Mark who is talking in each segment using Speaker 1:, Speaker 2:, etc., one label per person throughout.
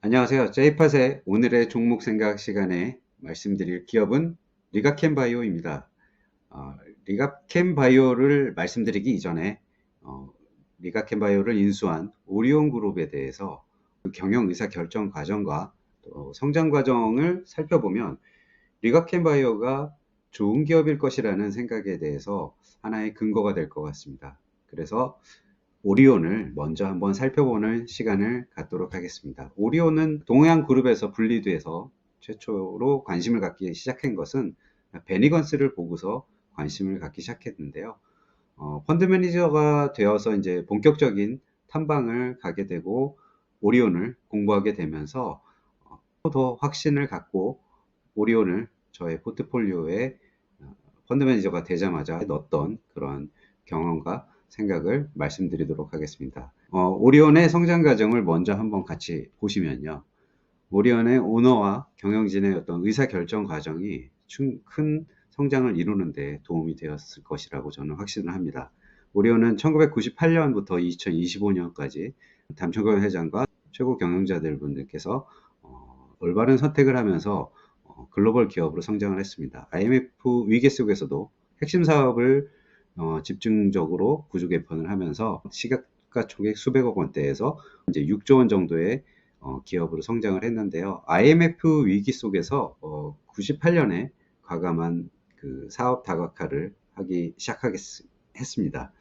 Speaker 1: 안녕하세요. 제이팟의 오늘의 종목 생각 시간에 말씀드릴 기업은 리가캠바이오입니다. 어, 리가캠바이오를 말씀드리기 이전에 리가캠바이오를 인수한 오리온그룹에 대해서 그 경영 의사 결정 과정과 또 성장 과정을 살펴보면 리가캠바이오가 좋은 기업일 것이라는 생각에 대해서 하나의 근거가 될 것 같습니다. 그래서 오리온을 먼저 한번 살펴보는 시간을 갖도록 하겠습니다. 오리온은 동해안그룹에서 분리돼서 최초로 관심을 갖기 시작한 것은 베니건스를 보고서 관심을 갖기 시작했는데요. 펀드 매니저가 되어서 이제 본격적인 탐방을 가게 되고 오리온을 공부하게 되면서 더 확신을 갖고 오리온을 저의 포트폴리오에 펀드 매니저가 되자마자 넣었던 그런 경험과 생각을 말씀드리도록 하겠습니다. 오리온의 성장 과정을 먼저 한번 같이 보시면요. 오리온의 오너와 경영진의 어떤 의사결정 과정이 큰 성장을 이루는 데 도움이 되었을 것이라고 저는 확신을 합니다. 오리온은 1998년부터 2025년까지 담총경 회장과 최고 경영자들 분들께서 올바른 선택을 하면서 글로벌 기업으로 성장을 했습니다. IMF 위기 속에서도 핵심 사업을 집중적으로 구조 개편을 하면서 시가총액 수백억 원대에서 이제 6조 원 정도의 기업으로 성장을 했는데요. IMF 위기 속에서 98년에 과감한 그 사업 다각화를 하기 시작했습니다.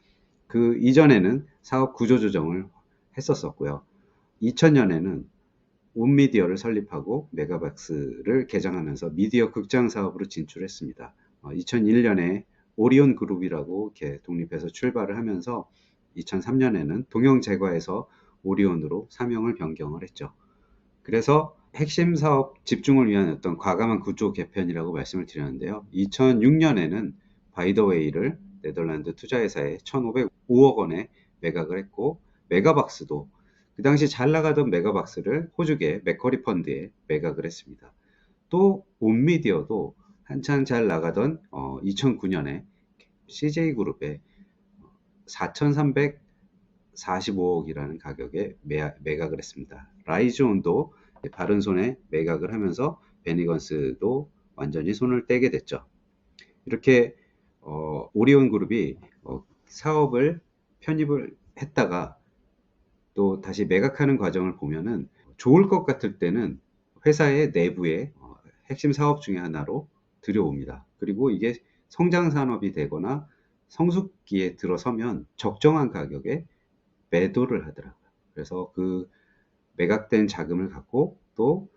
Speaker 1: 그 이전에는 사업 구조 조정을 했었었고요. 2000년에는 온미디어를 설립하고 메가박스를 개장하면서 미디어 극장 사업으로 진출했습니다. 2001년에 오리온 그룹이라고 이렇게 독립해서 출발을 하면서 2003년에는 동영제과에서 오리온으로 사명을 변경을 했죠. 그래서 핵심 사업 집중을 위한 어떤 과감한 구조 개편이라고 말씀을 드렸는데요. 2006년에는 바이더웨이를 네덜란드 투자회사에 1,505억 원에 매각을 했고 메가박스도 그 당시 잘 나가던 메가박스를 호주계 맥커리 펀드에 매각을 했습니다. 또 온미디어도 한창 잘 나가던 2009년에 CJ그룹에 4,345억이라는 가격에 매각을 했습니다. 라이즈온도 바른손에 매각을 하면서 베니건스도 완전히 손을 떼게 됐죠. 이렇게 오리온 그룹이 사업을 편입을 했다가 또 다시 매각하는 과정을 보면은 좋을 것 같을 때는 회사의 내부에 핵심 사업 중에 하나로 들여옵니다. 그리고 이게 성장 산업이 되거나 성숙기에 들어서면 적정한 가격에 매도를 하더라고요. 그래서 그 매각된 자금을 갖고 또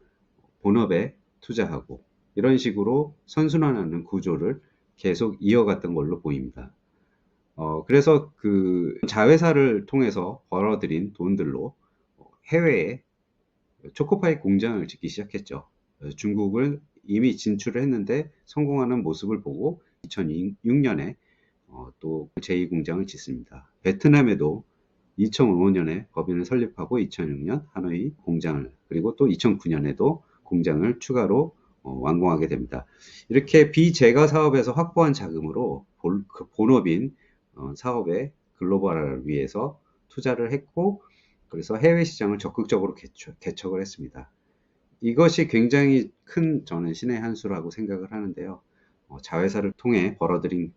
Speaker 1: 본업에 투자하고 이런 식으로 선순환하는 구조를 계속 이어갔던 걸로 보입니다. 그래서 그 자회사를 통해서 벌어들인 돈들로 해외에 초코파이 공장을 짓기 시작했죠. 중국을 이미 진출을 했는데 성공하는 모습을 보고 2006년에 또 제2공장을 짓습니다. 베트남에도 2005년에 법인을 설립하고 2006년 하노이 공장을 그리고 또 2009년에도 공장을 추가로 완공하게 됩니다. 이렇게 비제가 사업에서 확보한 자금으로 그 본업인 사업의 글로벌화를 위해서 투자를 했고 그래서 해외 시장을 적극적으로 개척을 했습니다. 이것이 굉장히 큰 저는 신의 한 수라고 생각을 하는데요. 자회사를 통해 벌어들인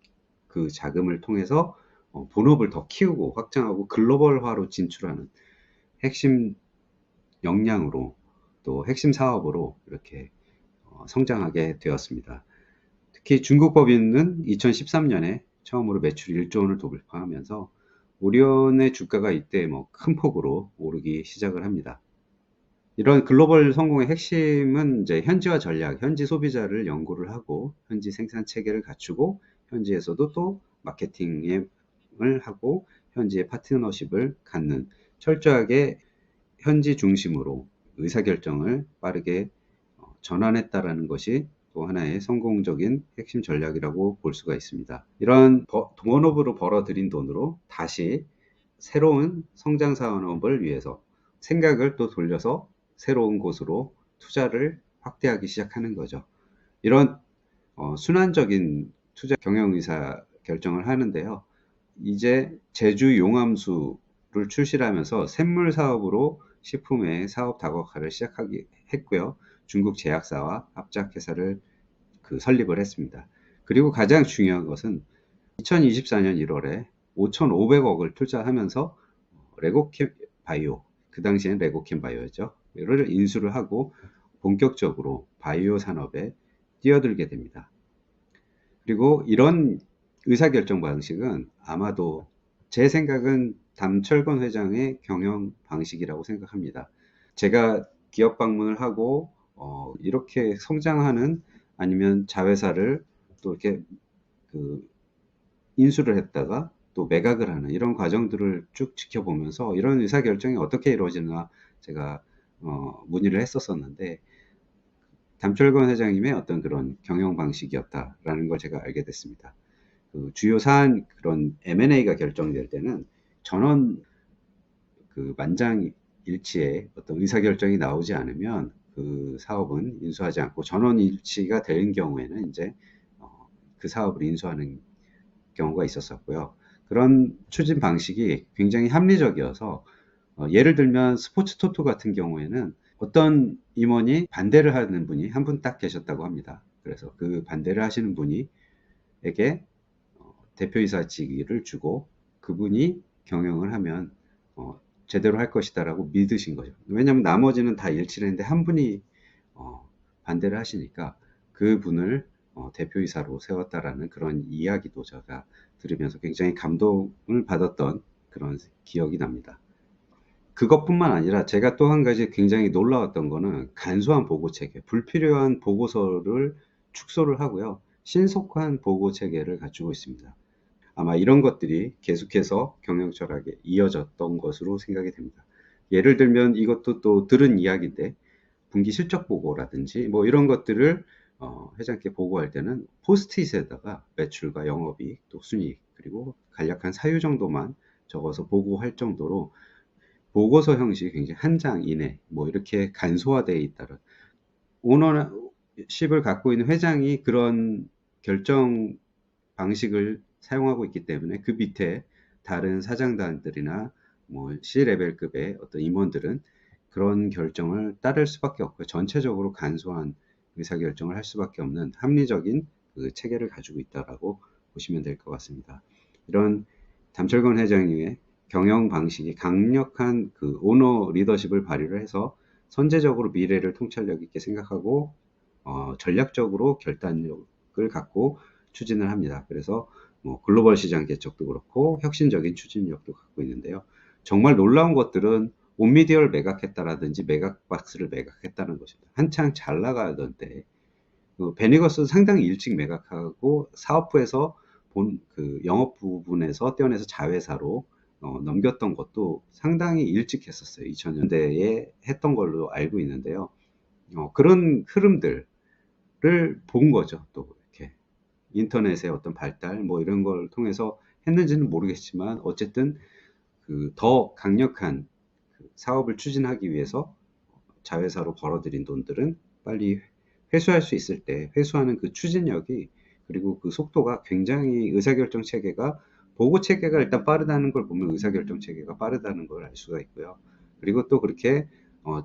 Speaker 1: 그 자금을 통해서 본업을 더 키우고 확장하고 글로벌화로 진출하는 핵심 역량으로 또 핵심 사업으로 이렇게 성장하게 되었습니다. 특히 중국 법인은 2013년에 처음으로 매출 1조 원을 돌파하면서 오리온의 주가가 이때 큰 폭으로 오르기 시작을 합니다. 이런 글로벌 성공의 핵심은 이제 현지화 전략, 현지 소비자를 연구를 하고 현지 생산 체계를 갖추고 현지에서도 또 마케팅을 하고 현지의 파트너십을 갖는 철저하게 현지 중심으로 의사결정을 빠르게 전환했다라는 것이 또 하나의 성공적인 핵심 전략이라고 볼 수가 있습니다. 이런 본업으로 벌어들인 돈으로 다시 새로운 성장 산업을 위해서 생각을 또 돌려서 새로운 곳으로 투자를 확대하기 시작하는 거죠. 이런 순환적인 투자 경영 의사 결정을 하는데요. 이제 제주 용암수를 출시하면서 샘물 사업으로 식품의 사업 다각화를 시작하기 했고요. 중국 제약사와 합작회사를 설립을 했습니다. 그리고 가장 중요한 것은 2024년 1월에 5,500억을 투자하면서 레고캠 바이오, 그 당시엔 레고캠 바이오였죠. 를 인수를 하고 본격적으로 바이오 산업에 뛰어들게 됩니다. 그리고 이런 의사결정 방식은 아마도 제 생각은 담철건 회장의 경영 방식이라고 생각합니다. 제가 기업 방문을 하고 이렇게 성장하는 아니면 자회사를 또 이렇게 인수를 했다가 또 매각을 하는 이런 과정들을 쭉 지켜보면서 이런 의사결정이 어떻게 이루어지나 제가 문의를 했었었는데 담철건 회장님의 어떤 그런 경영 방식이었다라는 걸 제가 알게 됐습니다. 주요 사안 그런 M&A가 결정될 때는 전원 만장일치의 어떤 의사결정이 나오지 않으면 그 사업은 인수하지 않고 전원일치가 되는 경우에는 이제 그 사업을 인수하는 경우가 있었었고요. 그런 추진 방식이 굉장히 합리적이어서 예를 들면 스포츠 토토 같은 경우에는 어떤 임원이 반대를 하는 분이 한 분 딱 계셨다고 합니다. 그래서 그 반대를 하시는 분에게 대표이사 직위를 주고 그분이 경영을 하면 제대로 할 것이다라고 믿으신 거죠. 왜냐하면 나머지는 다 일치를 했는데 한 분이 반대를 하시니까 그분을 대표이사로 세웠다라는 그런 이야기도 제가 들으면서 굉장히 감동을 받았던 그런 기억이 납니다. 그것뿐만 아니라 제가 또 한 가지 굉장히 놀라웠던 거는 간소한 보고 체계, 불필요한 보고서를 축소를 하고요. 신속한 보고 체계를 갖추고 있습니다. 아마 이런 것들이 계속해서 경영 철학에 이어졌던 것으로 생각이 됩니다. 예를 들면 이것도 또 들은 이야기인데 분기 실적 보고라든지 뭐 이런 것들을 회장께 보고할 때는 포스트잇에다가 매출과 영업이익 또 순이익 그리고 간략한 사유 정도만 적어서 보고할 정도로 보고서 형식이 굉장히 한 장 이내 뭐 이렇게 간소화되어 있다는 오너십을 갖고 있는 회장이 그런 결정 방식을 사용하고 있기 때문에 그 밑에 다른 사장단들이나 뭐 C레벨급의 어떤 임원들은 그런 결정을 따를 수밖에 없고 전체적으로 간소한 의사결정을 할 수밖에 없는 합리적인 그 체계를 가지고 있다라고 보시면 될 것 같습니다. 이런 담철건 회장님의 경영 방식이 강력한 그 오너 리더십을 발휘를 해서 선제적으로 미래를 통찰력 있게 생각하고 전략적으로 결단력을 갖고 추진을 합니다. 그래서 뭐 글로벌 시장 개척도 그렇고 혁신적인 추진력도 갖고 있는데요. 정말 놀라운 것들은 온미디어를 매각했다라든지 매각박스를 매각했다는 것입니다. 한창 잘 나가던 때 베니거스는 상당히 일찍 매각하고 사업부에서 그 영업 부분에서 떼어내서 자회사로 넘겼던 것도 상당히 일찍 했었어요. 2000년대에 했던 걸로 알고 있는데요. 그런 흐름들을 본 거죠. 또 이렇게 인터넷의 어떤 발달 뭐 이런 걸 통해서 했는지는 모르겠지만 어쨌든 더 강력한 사업을 추진하기 위해서 자회사로 벌어들인 돈들은 빨리 회수할 수 있을 때 회수하는 그 추진력이 그리고 그 속도가 굉장히 의사결정 체계가 보고 체계가 일단 빠르다는 걸 보면 의사결정 체계가 빠르다는 걸 알 수가 있고요. 그리고 또 그렇게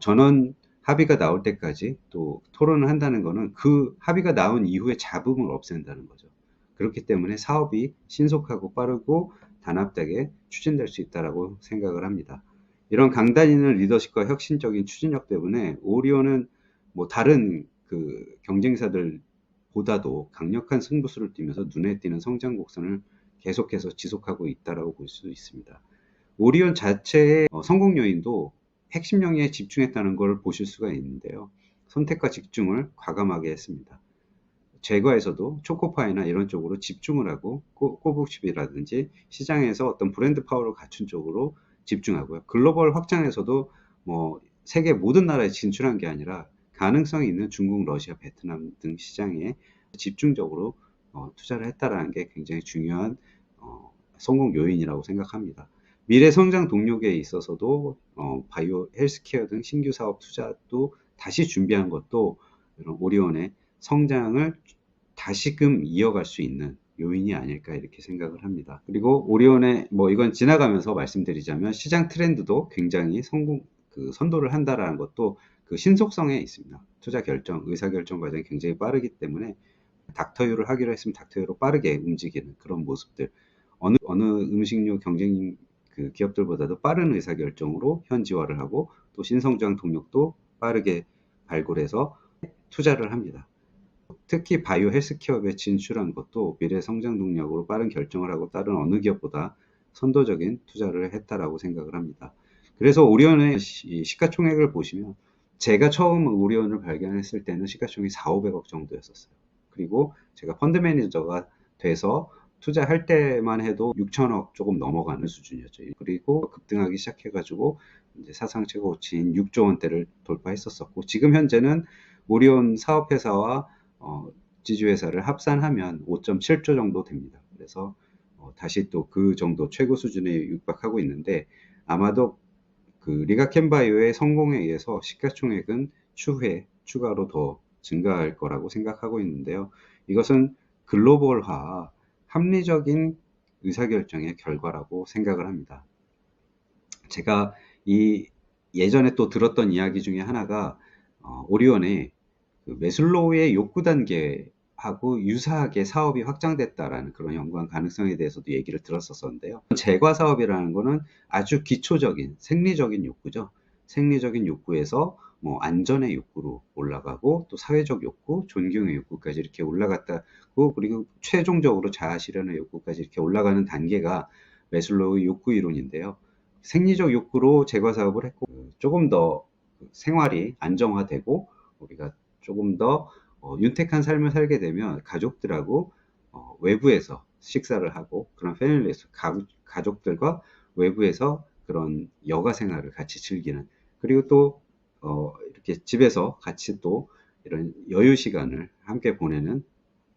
Speaker 1: 전원 합의가 나올 때까지 또 토론을 한다는 거는 그 합의가 나온 이후에 잡음을 없앤다는 거죠. 그렇기 때문에 사업이 신속하고 빠르고 단합되게 추진될 수 있다라고 생각을 합니다. 이런 강단 있는 리더십과 혁신적인 추진력 때문에 오리온은 뭐 다른 그 경쟁사들보다도 강력한 승부수를 띠면서 눈에 띄는 성장 곡선을 계속해서 지속하고 있다라고 볼 수 있습니다. 오리온 자체의 성공 요인도 핵심 영역에 집중했다는 걸 보실 수가 있는데요. 선택과 집중을 과감하게 했습니다. 제과에서도 초코파이나 이런 쪽으로 집중을 하고 꼬북칩이라든지 시장에서 어떤 브랜드 파워를 갖춘 쪽으로 집중하고요. 글로벌 확장에서도 뭐 세계 모든 나라에 진출한 게 아니라 가능성이 있는 중국, 러시아, 베트남 등 시장에 집중적으로 투자를 했다라는 게 굉장히 중요한 성공 요인이라고 생각합니다. 미래 성장 동력에 있어서도 바이오, 헬스케어 등 신규 사업 투자도 다시 준비한 것도 이런 오리온의 성장을 다시금 이어갈 수 있는 요인이 아닐까 이렇게 생각을 합니다. 그리고 오리온의 뭐 이건 지나가면서 말씀드리자면 시장 트렌드도 굉장히 그 선도를 한다라는 것도 그 신속성에 있습니다. 투자 결정, 의사 결정 과정이 굉장히 빠르기 때문에 닥터유를 하기로 했으면 닥터유로 빠르게 움직이는 그런 모습들. 어느 음식료 경쟁 그 기업들보다도 빠른 의사 결정으로 현지화를 하고 또 신성장 동력도 빠르게 발굴해서 투자를 합니다. 특히 바이오 헬스 기업에 진출한 것도 미래 성장 동력으로 빠른 결정을 하고 다른 어느 기업보다 선도적인 투자를 했다라고 생각을 합니다. 그래서 오리온의 시가총액을 보시면 제가 처음 오리온을 발견했을 때는 시가총액이 4, 500억 정도였었어요. 그리고 제가 펀드 매니저가 돼서 투자할 때만 해도 6천억 조금 넘어가는 수준이었죠. 그리고 급등하기 시작해가지고 이제 사상 최고치인 6조 원대를 돌파했었고, 지금 현재는 오리온 사업회사와 지주회사를 합산하면 5.7조 정도 됩니다. 그래서 다시 또 그 정도 최고 수준에 육박하고 있는데, 아마도 그 리가켄바이오의 성공에 의해서 시가총액은 추후에 추가로 더 증가할 거라고 생각하고 있는데요. 이것은 글로벌화, 합리적인 의사결정의 결과라고 생각을 합니다. 제가 예전에 또 들었던 이야기 중에 하나가 오리온의 그 매슬로우의 욕구 단계하고 유사하게 사업이 확장됐다라는 그런 연관 가능성에 대해서도 얘기를 들었었는데요. 제과 사업이라는 거는 아주 기초적인 생리적인 욕구죠. 생리적인 욕구에서 뭐 안전의 욕구로 올라가고 또 사회적 욕구, 존경의 욕구까지 이렇게 올라갔다고, 그리고 최종적으로 자아 실현의 욕구까지 이렇게 올라가는 단계가 매슬로우의 욕구 이론인데요. 생리적 욕구로 제과 사업을 했고 조금 더 생활이 안정화되고 우리가 조금 더 윤택한 삶을 살게 되면 가족들하고 외부에서 식사를 하고 그런 패밀리에서 가족들과 외부에서 그런 여가 생활을 같이 즐기는, 그리고 또 이렇게 집에서 같이 또 이런 여유 시간을 함께 보내는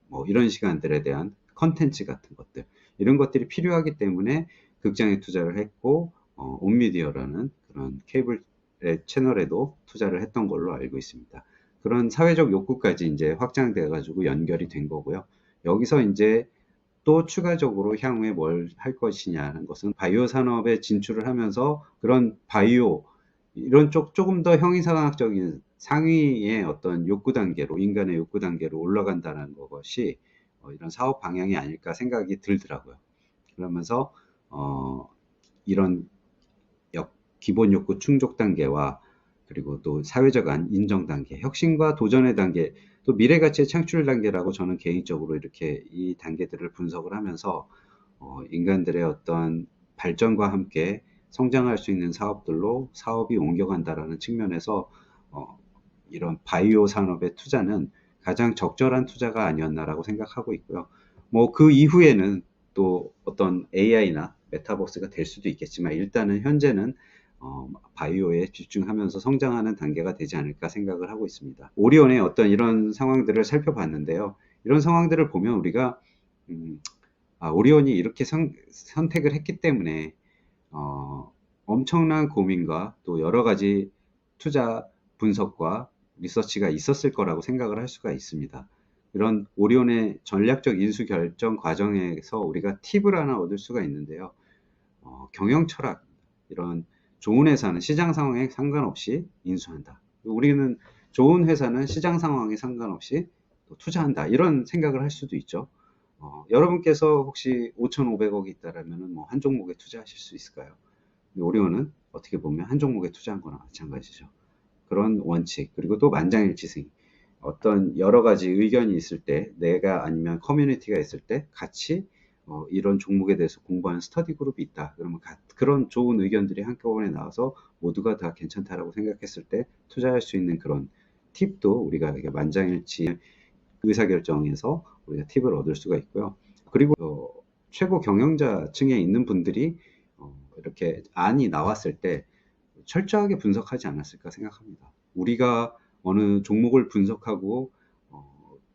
Speaker 1: 뭐 이런 시간들에 대한 컨텐츠 같은 것들, 이런 것들이 필요하기 때문에 극장에 투자를 했고 온미디어라는 그런 케이블 채널에도 투자를 했던 걸로 알고 있습니다. 그런 사회적 욕구까지 이제 확장돼 가지고 연결이 된 거고요. 여기서 이제 또 추가적으로 향후에 뭘 할 것이냐는 것은 바이오 산업에 진출을 하면서 그런 바이오 이런 조금 더 형이상학적인 상위의 어떤 욕구 단계로, 인간의 욕구 단계로 올라간다는 것이 이런 사업 방향이 아닐까 생각이 들더라고요. 그러면서 이런 기본 욕구 충족 단계와 그리고 또 사회적 인정 단계, 혁신과 도전의 단계, 또 미래 가치의 창출 단계라고 저는 개인적으로 이렇게 이 단계들을 분석을 하면서 인간들의 어떤 발전과 함께 성장할 수 있는 사업들로 사업이 옮겨간다라는 측면에서 이런 바이오 산업의 투자는 가장 적절한 투자가 아니었나라고 생각하고 있고요. 뭐 그 이후에는 또 어떤 AI나 메타버스가 될 수도 있겠지만 일단은 현재는 바이오에 집중하면서 성장하는 단계가 되지 않을까 생각을 하고 있습니다. 오리온의 어떤 이런 상황들을 살펴봤는데요. 이런 상황들을 보면 우리가 오리온이 이렇게 선택을 했기 때문에 엄청난 고민과 또 여러 가지 투자 분석과 리서치가 있었을 거라고 생각을 할 수가 있습니다. 이런 오리온의 전략적 인수 결정 과정에서 우리가 팁을 하나 얻을 수가 있는데요. 경영 철학, 이런 좋은 회사는 시장 상황에 상관없이 인수한다. 우리는 좋은 회사는 시장 상황에 상관없이 투자한다. 이런 생각을 할 수도 있죠. 여러분께서 혹시 5,500억이 있다라면 뭐 한 종목에 투자하실 수 있을까요? 오리온은 어떻게 보면 한 종목에 투자한 거나 마찬가지죠. 그런 원칙, 그리고 또 만장일치생, 어떤 여러 가지 의견이 있을 때, 내가 아니면 커뮤니티가 있을 때 같이 이런 종목에 대해서 공부하는 스터디 그룹이 있다. 그러면 그런 좋은 의견들이 한꺼번에 나와서 모두가 다 괜찮다라고 생각했을 때 투자할 수 있는 그런 팁도 우리가 만장일치 의사결정에서 우리가 팁을 얻을 수가 있고요. 그리고 최고 경영자층에 있는 분들이 이렇게 안이 나왔을 때 철저하게 분석하지 않았을까 생각합니다. 우리가 어느 종목을 분석하고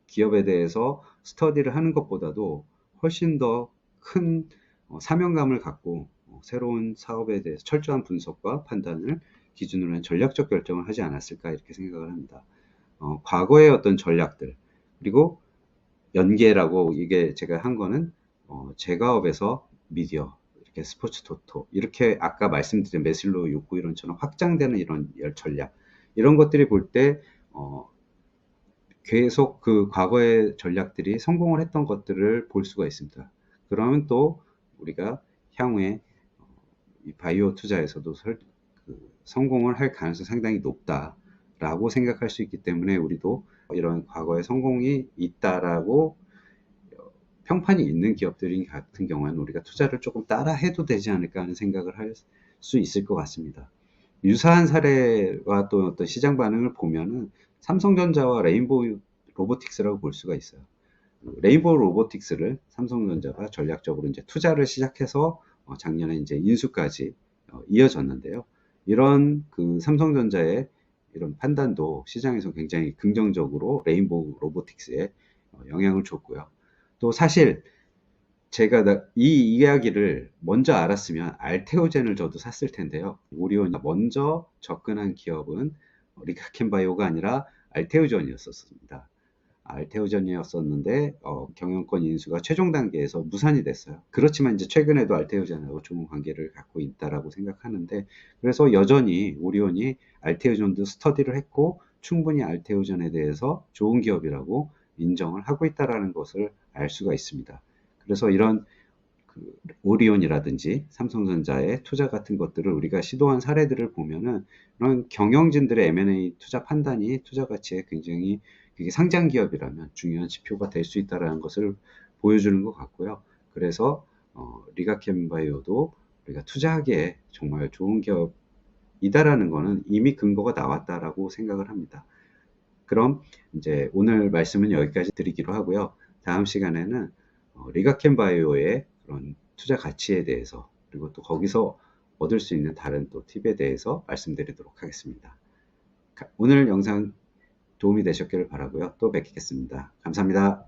Speaker 1: 기업에 대해서 스터디를 하는 것보다도 훨씬 더 큰 사명감을 갖고 새로운 사업에 대해서 철저한 분석과 판단을 기준으로 한 전략적 결정을 하지 않았을까 이렇게 생각을 합니다. 과거의 어떤 전략들, 그리고 연계라고 이게 제가 한 거는 제가업에서 미디어, 스포츠 토토, 이렇게 아까 말씀드린 매슬로우 욕구 이론처럼 확장되는 이런 전략, 이런 것들이 볼 때 계속 그 과거의 전략들이 성공을 했던 것들을 볼 수가 있습니다. 그러면 또 우리가 향후에 이 바이오 투자에서도 성공을 할 가능성이 상당히 높다라고 생각할 수 있기 때문에, 우리도 이런 과거의 성공이 있다라고 평판이 있는 기업들 같은 경우에는 우리가 투자를 조금 따라 해도 되지 않을까 하는 생각을 할 수 있을 것 같습니다. 유사한 사례와 또 어떤 시장 반응을 보면은 삼성전자와 레인보우 로보틱스라고 볼 수가 있어요. 레인보우 로보틱스를 삼성전자가 전략적으로 이제 투자를 시작해서 작년에 이제 인수까지 이어졌는데요. 이런 그 삼성전자의 이런 판단도 시장에서 굉장히 긍정적으로 레인보우 로보틱스에 영향을 줬고요. 또 사실 제가 이 이야기를 먼저 알았으면 알테오젠을 저도 샀을 텐데요. 오리온이 먼저 접근한 기업은 리카켄바이오가 아니라 알테오젠이었습니다. 알테오젠이었었는데 경영권 인수가 최종 단계에서 무산이 됐어요. 그렇지만 이제 최근에도 알테오젠하고 좋은 관계를 갖고 있다라고 생각하는데, 그래서 여전히 오리온이 알테오젠도 스터디를 했고 충분히 알테오젠에 대해서 좋은 기업이라고 인정을 하고 있다라는 것을 알 수가 있습니다. 그래서 이런 오리온이라든지 삼성전자의 투자 같은 것들을 우리가 시도한 사례들을 보면은 이런 경영진들의 M&A 투자 판단이 투자 가치에 굉장히, 그게 상장 기업이라면 중요한 지표가 될 수 있다는 것을 보여주는 것 같고요. 그래서 리가켄바이오도 우리가 투자하기에 정말 좋은 기업이다라는 것은 이미 근거가 나왔다라고 생각을 합니다. 그럼 이제 오늘 말씀은 여기까지 드리기로 하고요. 다음 시간에는 리가켄바이오의 그런 투자 가치에 대해서, 그리고 또 거기서 얻을 수 있는 다른 또 팁에 대해서 말씀드리도록 하겠습니다. 오늘 영상 도움이 되셨기를 바라고요. 또 뵙겠습니다. 감사합니다.